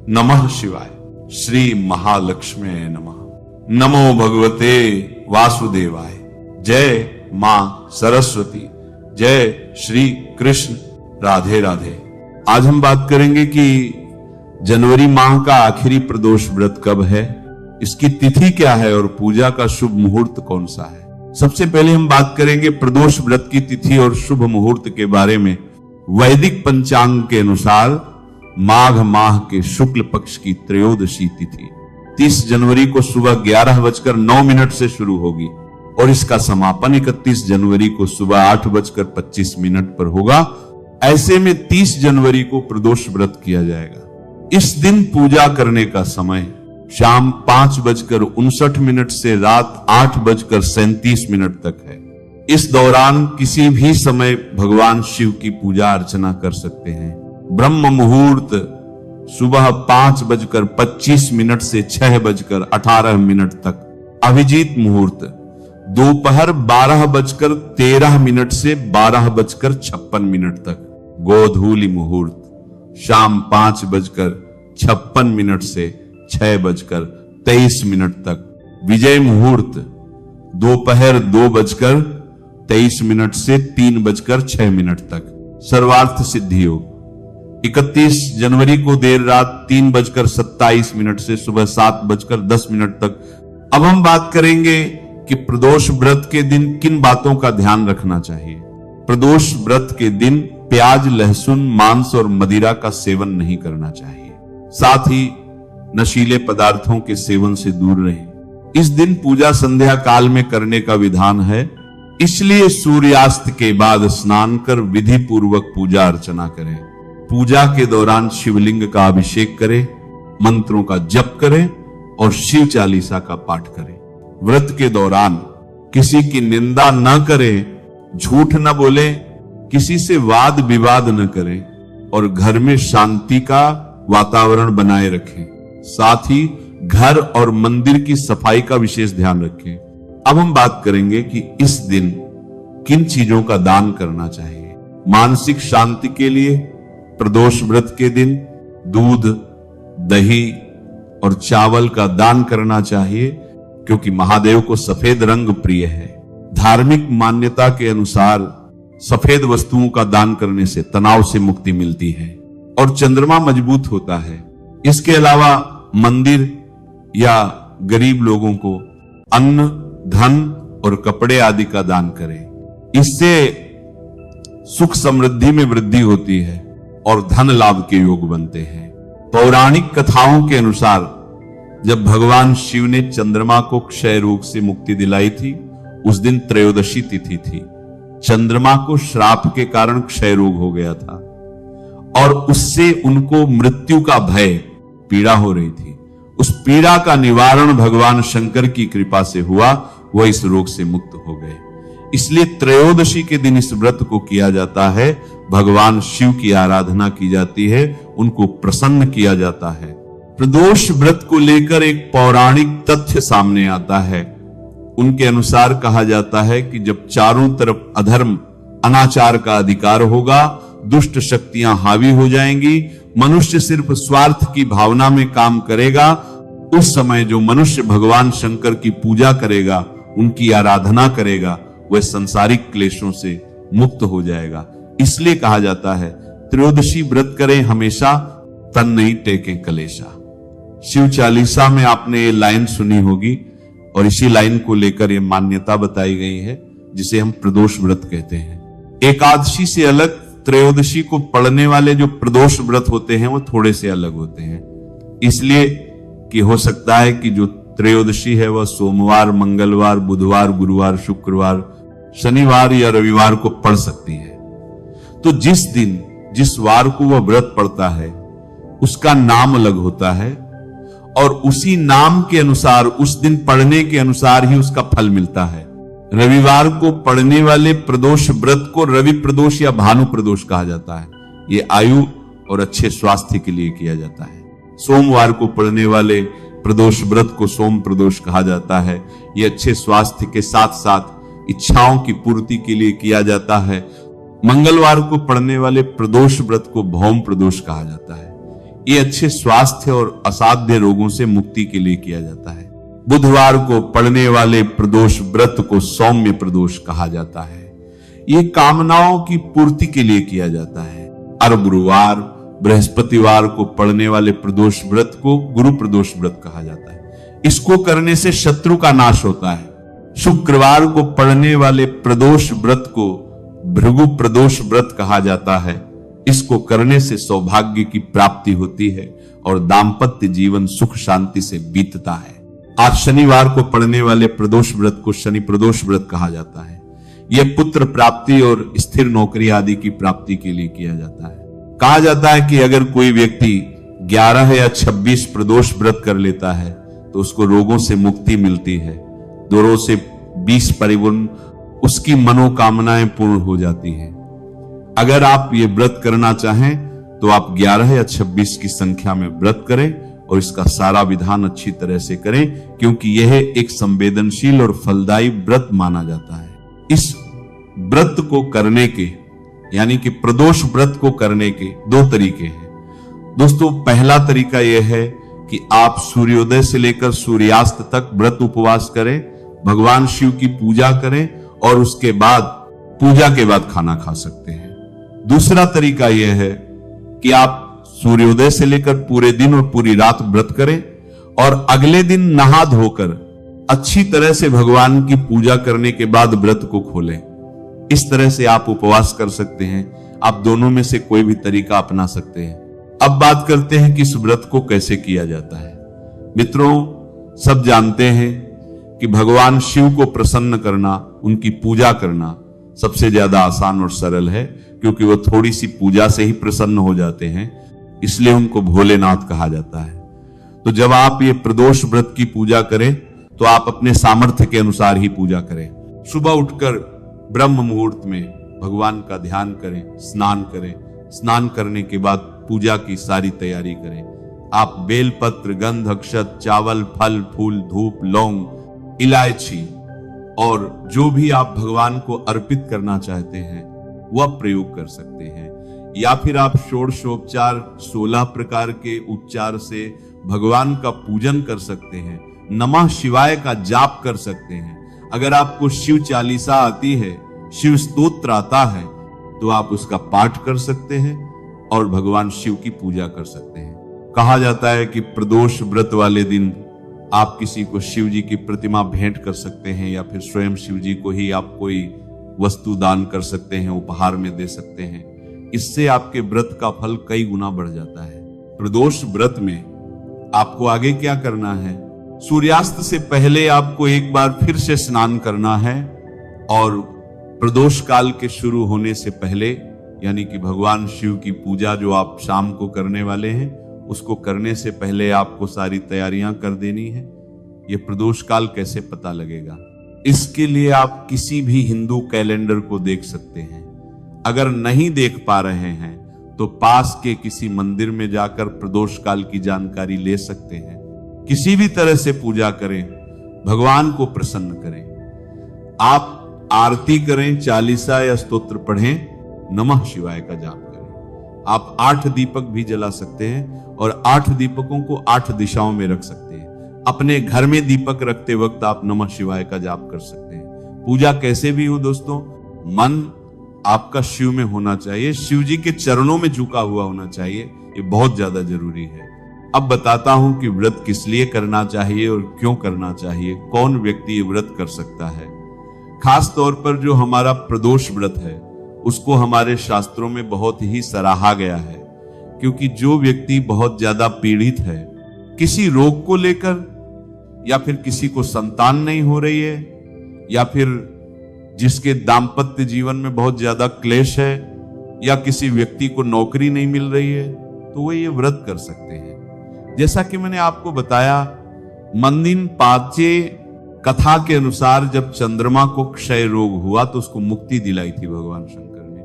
नमः शिवाय। श्री महालक्ष्मी नमः। नमो भगवते वासुदेवाय। जय मां सरस्वती। जय श्री कृष्ण। राधे राधे। आज हम बात करेंगे कि जनवरी माह का आखिरी प्रदोष व्रत कब है, इसकी तिथि क्या है और पूजा का शुभ मुहूर्त कौन सा है। सबसे पहले हम बात करेंगे प्रदोष व्रत की तिथि और शुभ मुहूर्त के बारे में। वैदिक पंचांग के अनुसार माघ माह के शुक्ल पक्ष की त्रयोदशी तिथि 30 जनवरी को सुबह 11:09 से शुरू होगी और इसका समापन 31 जनवरी को सुबह 8:25 पर होगा। ऐसे में 30 जनवरी को प्रदोष व्रत किया जाएगा। इस दिन पूजा करने का समय शाम 5:59 से रात 8:37 तक है। इस दौरान किसी भी समय भगवान शिव की पूजा अर्चना कर सकते हैं। ब्रह्म मुहूर्त सुबह 5:25 से 6:18 तक। अभिजीत मुहूर्त दोपहर 12:13 से 12:56 तक। गोधूली मुहूर्त शाम 5:56 से 6:23 तक। विजय मुहूर्त दोपहर 2:23 से 3:06 तक। सर्वार्थ सिद्धि योग 31 जनवरी को देर रात 3:27 से सुबह 7:10 तक। अब हम बात करेंगे कि प्रदोष व्रत के दिन किन बातों का ध्यान रखना चाहिए। प्रदोष व्रत के दिन प्याज, लहसुन, मांस और मदिरा का सेवन नहीं करना चाहिए। साथ ही नशीले पदार्थों के सेवन से दूर रहें। इस दिन पूजा संध्या काल में करने का विधान है, इसलिए सूर्यास्त के बाद स्नान कर विधि पूर्वक पूजा अर्चना करें। पूजा के दौरान शिवलिंग का अभिषेक करें, मंत्रों का जप करें और शिव चालीसा का पाठ करें। व्रत के दौरान किसी की निंदा न करें, झूठ न बोलें, किसी से वाद विवाद न करें और घर में शांति का वातावरण बनाए रखें। साथ ही घर और मंदिर की सफाई का विशेष ध्यान रखें। अब हम बात करेंगे कि इस दिन किन चीजों का दान करना चाहिए। मानसिक शांति के लिए प्रदोष व्रत के दिन दूध, दही और चावल का दान करना चाहिए, क्योंकि महादेव को सफेद रंग प्रिय है। धार्मिक मान्यता के अनुसार सफेद वस्तुओं का दान करने से तनाव से मुक्ति मिलती है और चंद्रमा मजबूत होता है। इसके अलावा मंदिर या गरीब लोगों को अन्न, धन और कपड़े आदि का दान करें। इससे सुख समृद्धि में वृद्धि होती है और धन लाभ के योग बनते हैं। पौराणिक कथाओं के अनुसार जब भगवान शिव ने चंद्रमा को क्षय रोग से मुक्ति दिलाई थी, उस दिन त्रयोदशी तिथि थी। चंद्रमा को श्राप के कारण क्षय रोग हो गया था और उससे उनको मृत्यु का भय, पीड़ा हो रही थी। उस पीड़ा का निवारण भगवान शंकर की कृपा से हुआ, वह इस रोग से मुक्त हो गए। इसलिए त्रयोदशी के दिन इस व्रत को किया जाता है। भगवान शिव की आराधना की जाती है, उनको प्रसन्न किया जाता है। प्रदोष व्रत को लेकर एक पौराणिक तथ्य सामने आता है। उनके अनुसार कहा जाता है कि जब चारों तरफ अधर्म, अनाचार का अधिकार होगा, दुष्ट शक्तियां हावी हो जाएंगी, मनुष्य सिर्फ स्वार्थ की भावना में काम करेगा, उस समय जो मनुष्य भगवान शंकर की पूजा करेगा, उनकी आराधना करेगा, वह संसारिक क्लेशों से मुक्त हो जाएगा। इसलिए कहा जाता है त्रयोदशी व्रत करें हमेशा, तन नहीं टेकें कलेशा। शिव चालीसा में आपने ये लाइन सुनी होगी और इसी लाइन को लेकर ये मान्यता बताई गई है, जिसे हम प्रदोष व्रत कहते हैं। एकादशी से अलग त्रयोदशी को पढ़ने वाले जो प्रदोष व्रत होते हैं वो थोड़े से अलग होते हैं, इसलिए कि हो सकता है कि जो त्रयोदशी है वह सोमवार, मंगलवार, बुधवार, गुरुवार, शुक्रवार, शनिवार या रविवार को पढ़ सकती है। तो जिस दिन, जिस वार को वह व्रत पड़ता है, उसका नाम अलग होता है और उसी नाम के अनुसार, उस दिन पढ़ने के अनुसार ही उसका फल मिलता है। रविवार को पढ़ने वाले प्रदोष व्रत को रवि प्रदोष या भानु प्रदोष कहा जाता है। ये आयु और अच्छे स्वास्थ्य के लिए किया जाता है। सोमवार को पढ़ने वाले प्रदोष व्रत को सोम प्रदोष कहा जाता है। ये अच्छे स्वास्थ्य के साथ साथ इच्छाओं की पूर्ति के लिए किया जाता है। मंगलवार को पढ़ने वाले प्रदोष व्रत को भौम प्रदोष कहा जाता है। ये अच्छे स्वास्थ्य और असाध्य रोगों से मुक्ति के लिए किया जाता है। बुधवार को पड़ने वाले प्रदोष व्रत को सौम्य प्रदोष कहा जाता है। ये कामनाओं की पूर्ति के लिए किया जाता है। और गुरुवार बृहस्पतिवार को पड़ने वाले प्रदोष व्रत को गुरु प्रदोष व्रत कहा जाता है। इसको करने से शत्रु का नाश होता है। शुक्रवार को पड़ने वाले प्रदोष व्रत को भृगु प्रदोष व्रत कहा जाता है। इसको करने से सौभाग्य की प्राप्ति होती है और दाम्पत्य जीवन सुख शांति से बीतता है। आज शनिवार को पड़ने वाले प्रदोष व्रत को शनि प्रदोष व्रत कहा जाता है। यह पुत्र प्राप्ति और स्थिर नौकरी आदि की प्राप्ति के लिए किया जाता है। कहा जाता है कि अगर कोई व्यक्ति 11 या 26 प्रदोष व्रत कर लेता है तो उसको रोगों से मुक्ति मिलती है। 2 से 20 परिपूर्ण उसकी मनोकामनाएं पूर्ण हो जाती हैं। अगर आप ये व्रत करना चाहें तो आप 11 या 26 की संख्या में व्रत करें और इसका सारा विधान अच्छी तरह से करें, क्योंकि यह एक संवेदनशील और फलदायी व्रत माना जाता है। इस व्रत को करने के यानी कि प्रदोष व्रत को करने के 2 तरीके हैं। दोस्तों, पहला तरीका यह है कि आप सूर्योदय से लेकर सूर्यास्त तक व्रत उपवास करें, भगवान शिव की पूजा करें और उसके बाद पूजा के बाद खाना खा सकते हैं। दूसरा तरीका यह है कि आप सूर्योदय से लेकर पूरे दिन और पूरी रात व्रत करें और अगले दिन नहा धोकर अच्छी तरह से भगवान की पूजा करने के बाद व्रत को खोलें। इस तरह से आप उपवास कर सकते हैं। आप दोनों में से कोई भी तरीका अपना सकते हैं। अब बात करते हैं कि इस व्रत को कैसे किया जाता है। मित्रों, सब जानते हैं कि भगवान शिव को प्रसन्न करना, उनकी पूजा करना सबसे ज्यादा आसान और सरल है, क्योंकि वो थोड़ी सी पूजा से ही प्रसन्न हो जाते हैं, इसलिए उनको भोलेनाथ कहा जाता है। तो जब आप ये प्रदोष व्रत की पूजा करें तो आप अपने सामर्थ्य के अनुसार ही पूजा करें। सुबह उठकर ब्रह्म मुहूर्त में भगवान का ध्यान करें, स्नान करें। स्नान करने के बाद पूजा की सारी तैयारी करें। आप बेलपत्र, गंध, अक्षत, चावल, फल, फूल, धूप, लौंग, इलायची और जो भी आप भगवान को अर्पित करना चाहते हैं वह प्रयोग कर सकते हैं। या फिर आप षोडशोपचार 16 प्रकार के उपचार से भगवान का पूजन कर सकते हैं। नमः शिवाय का जाप कर सकते हैं। अगर आपको शिव चालीसा आती है, शिव स्तोत्र आता है, तो आप उसका पाठ कर सकते हैं और भगवान शिव की पूजा कर सकते हैं। कहा जाता है कि प्रदोष व्रत वाले दिन आप किसी को शिव जी की प्रतिमा भेंट कर सकते हैं या फिर स्वयं शिव जी को ही आप कोई वस्तु दान कर सकते हैं, उपहार में दे सकते हैं। इससे आपके व्रत का फल कई गुना बढ़ जाता है। प्रदोष व्रत में आपको आगे क्या करना है? सूर्यास्त से पहले आपको एक बार फिर से स्नान करना है और प्रदोष काल के शुरू होने से पहले, यानी कि भगवान शिव की पूजा जो आप शाम को करने वाले हैं, उसको करने से पहले आपको सारी तैयारियां कर देनी है। ये प्रदोष काल कैसे पता लगेगा? इसके लिए आप किसी भी हिंदू कैलेंडर को देख सकते हैं। अगर नहीं देख पा रहे हैं तो पास के किसी मंदिर में जाकर प्रदोष काल की जानकारी ले सकते हैं। किसी भी तरह से पूजा करें, भगवान को प्रसन्न करें। आप आरती करें, चालीसा या स्तोत्र पढ़ें, नमः शिवाय का जाप करें। आप 8 दीपक भी जला सकते हैं और 8 दीपकों को 8 दिशाओं में रख सकते हैं। अपने घर में दीपक रखते वक्त आप नमः शिवाय का जाप कर सकते हैं। पूजा कैसे भी हो दोस्तों, मन आपका शिव में होना चाहिए, शिव जी के चरणों में झुका हुआ होना चाहिए। ये बहुत ज्यादा जरूरी है। अब बताता हूं कि व्रत किस लिए करना चाहिए और क्यों करना चाहिए, कौन व्यक्ति ये व्रत कर सकता है। खास तौर पर जो हमारा प्रदोष व्रत है उसको हमारे शास्त्रों में बहुत ही सराहा गया है, क्योंकि जो व्यक्ति बहुत ज्यादा पीड़ित है किसी रोग को लेकर, या फिर किसी को संतान नहीं हो रही है, या फिर जिसके दाम्पत्य जीवन में बहुत ज्यादा क्लेश है, या किसी व्यक्ति को नौकरी नहीं मिल रही है, तो वो ये व्रत कर सकते हैं। जैसा कि मैंने आपको बताया, मंदिन पाचे कथा के अनुसार जब चंद्रमा को क्षय रोग हुआ तो उसको मुक्ति दिलाई थी भगवान शंकर ने।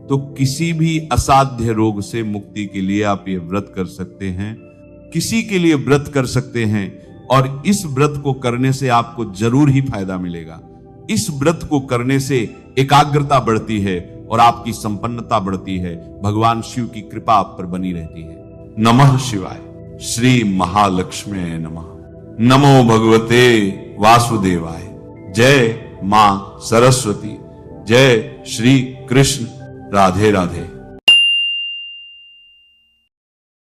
तो किसी भी असाध्य रोग से मुक्ति के लिए आप ये व्रत कर सकते हैं, किसी के लिए व्रत कर सकते हैं, और इस व्रत को करने से आपको जरूर ही फायदा मिलेगा। इस व्रत को करने से एकाग्रता बढ़ती है और आपकी संपन्नता बढ़ती है। भगवान शिव की कृपा आप पर बनी रहती है। नमः शिवाय। श्री महालक्ष्मी नमः। नमो भगवते वासुदेवाय। जय मां सरस्वती। जय श्री कृष्ण। राधे राधे।